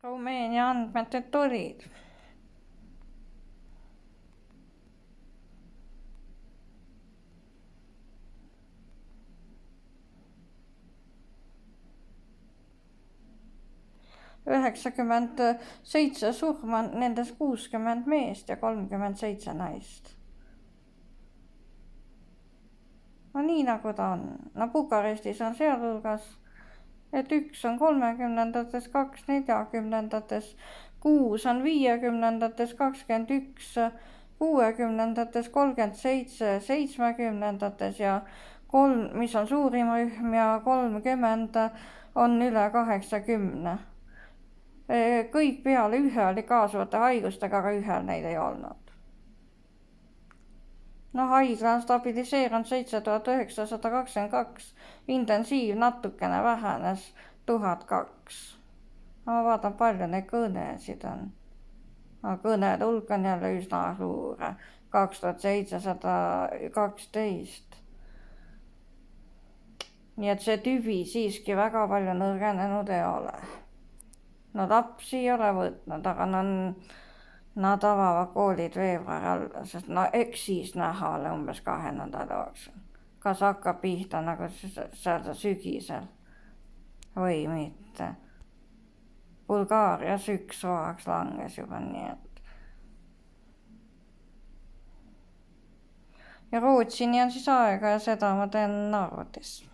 Rumeenia andmetel tulid. Üheksakümmend 7 surma, nendes 60 meest ja 37 naist. No nii nagu ta on. No Bukarestis on sealhulgas, et 1 on 30-ndates, 2 40-ndates, 6 on 50-ndates, 21 60-ndates, 37 70-ndates ja 3, mis on suurim rühm, ja 30 on üle 80. Kõik peale ühe oli kaasuvate haigustega, aga ühel neid ei olnud. No haigla on stabiliseerunud 7922, intensiiv natukene vähenes 1002. Ma vaatan, palju neid kõnesid on. Kõnede hulk on jälle üsna suur, 2712. Nii et see tüvi siiski väga palju nõrgenenud ei ole. No lapsi ei ole võtnud, aga nad avavad koolid veebruari alla, sest no eks siis näha ole umbes 2 nädala jooksul. Kas hakkab pihta nagu seal sügisel või mitte. Bulgaarias 1 roaks langes juba, nii et. Ja Rootsini on siis aega ja seda ma teen arvutis.